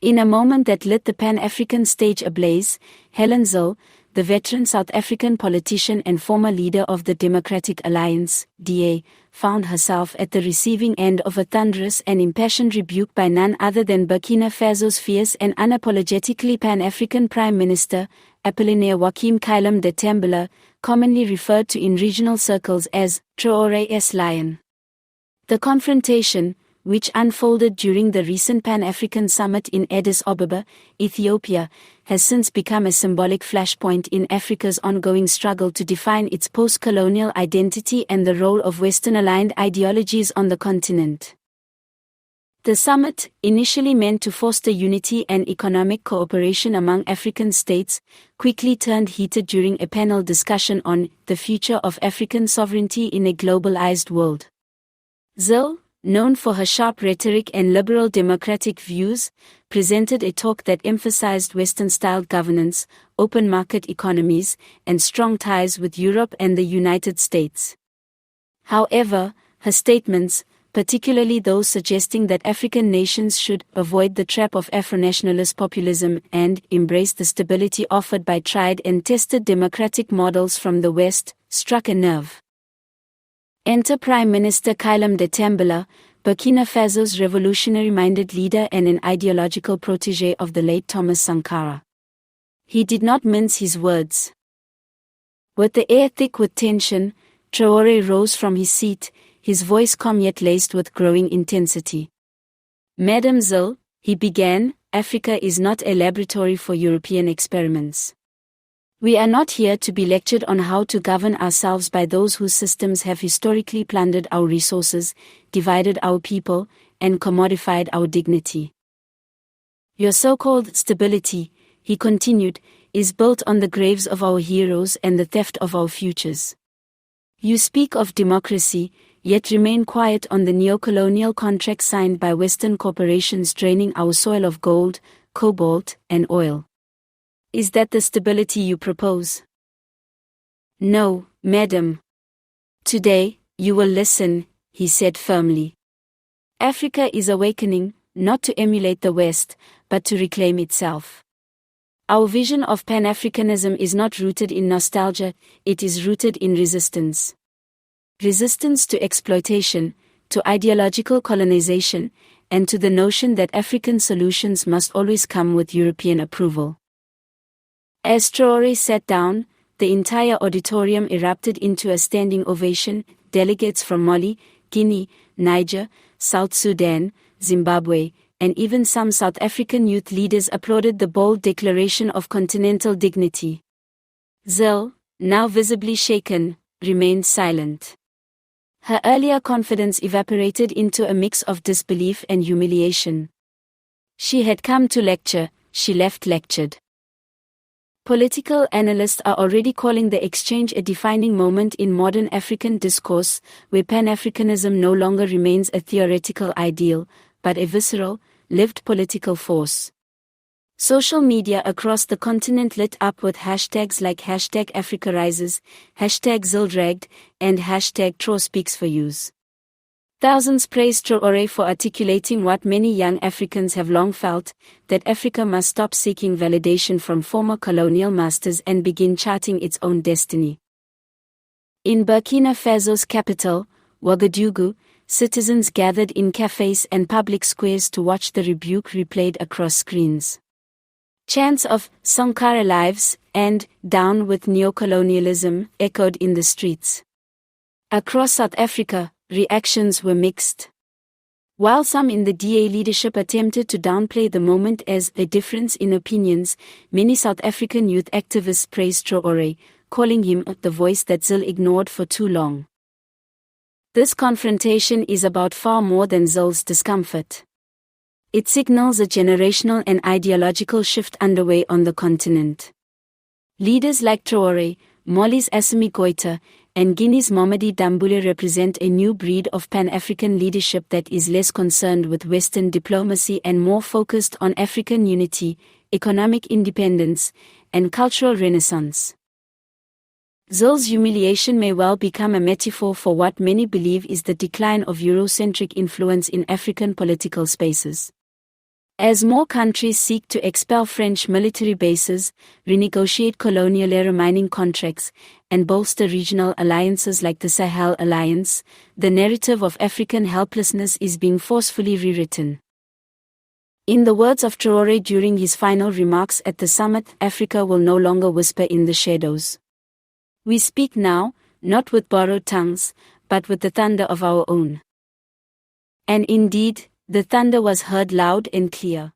In a moment that lit the Pan-African stage ablaze, Helen Zille, the veteran South African politician and former leader of the Democratic Alliance, DA, found herself at the receiving end of a thunderous and impassioned rebuke by none other than Burkina Faso's fierce and unapologetically Pan-African Prime Minister, Apollinaire Joachim Kyélem de Tambèla, commonly referred to in regional circles as Traoré's lion. The confrontation, which unfolded during the recent Pan-African Summit in Addis Ababa, Ethiopia, has since become a symbolic flashpoint in Africa's ongoing struggle to define its post-colonial identity and the role of Western-aligned ideologies on the continent. The summit, initially meant to foster unity and economic cooperation among African states, quickly turned heated during a panel discussion on the future of African sovereignty in a globalized world. Zille, known for her sharp rhetoric and liberal democratic views, presented a talk that emphasized Western-styled governance, open market economies, and strong ties with Europe and the United States. However, her statements, particularly those suggesting that African nations should avoid the trap of Afro-nationalist populism and embrace the stability offered by tried and tested democratic models from the West, struck a nerve. Enter Prime Minister Kyélem de Tambèla, Burkina Faso's revolutionary-minded leader and an ideological protégé of the late Thomas Sankara. He did not mince his words. With the air thick with tension, Traoré rose from his seat, his voice calm yet laced with growing intensity. Madame Zille, he began, Africa is not a laboratory for European experiments. We are not here to be lectured on how to govern ourselves by those whose systems have historically plundered our resources, divided our people, and commodified our dignity. Your so-called stability, he continued, is built on the graves of our heroes and the theft of our futures. You speak of democracy, yet remain quiet on the neo-colonial contracts signed by Western corporations draining our soil of gold, cobalt, and oil. Is that the stability you propose? No, madam. Today, you will listen, he said firmly. Africa is awakening, not to emulate the West, but to reclaim itself. Our vision of Pan-Africanism is not rooted in nostalgia, it is rooted in resistance. Resistance to exploitation, to ideological colonization, and to the notion that African solutions must always come with European approval. As Traoré sat down, the entire auditorium erupted into a standing ovation. Delegates from Mali, Guinea, Niger, South Sudan, Zimbabwe, and even some South African youth leaders applauded the bold declaration of continental dignity. Zille, now visibly shaken, remained silent. Her earlier confidence evaporated into a mix of disbelief and humiliation. She had come to lecture, she left lectured. Political analysts are already calling the exchange a defining moment in modern African discourse, where Pan-Africanism no longer remains a theoretical ideal, but a visceral, lived political force. Social media across the continent lit up with hashtags like #AfricaRises, #ZilleDragged, and #TraSpeaksForYous. Thousands praised Traoré for articulating what many young Africans have long felt, that Africa must stop seeking validation from former colonial masters and begin charting its own destiny. In Burkina Faso's capital, Ouagadougou, citizens gathered in cafes and public squares to watch the rebuke replayed across screens. Chants of "Sankara lives" and "Down with neocolonialism" echoed in the streets. Across South Africa, reactions were mixed. While some in the DA leadership attempted to downplay the moment as a difference in opinions, many South African youth activists praised Traoré, calling him the voice that Zille ignored for too long. This confrontation is about far more than Zille's discomfort. It signals a generational and ideological shift underway on the continent. Leaders like Traoré, Mali's Assimi Goïta, and Guinea's Mamadi Doumbouya represent a new breed of Pan-African leadership that is less concerned with Western diplomacy and more focused on African unity, economic independence, and cultural renaissance. Zille's humiliation may well become a metaphor for what many believe is the decline of Eurocentric influence in African political spaces. As more countries seek to expel French military bases, renegotiate colonial-era mining contracts, and bolster regional alliances like the Sahel Alliance, the narrative of African helplessness is being forcefully rewritten. In the words of Traoré during his final remarks at the summit, Africa will no longer whisper in the shadows. We speak now, not with borrowed tongues, but with the thunder of our own. And indeed, the thunder was heard loud and clear.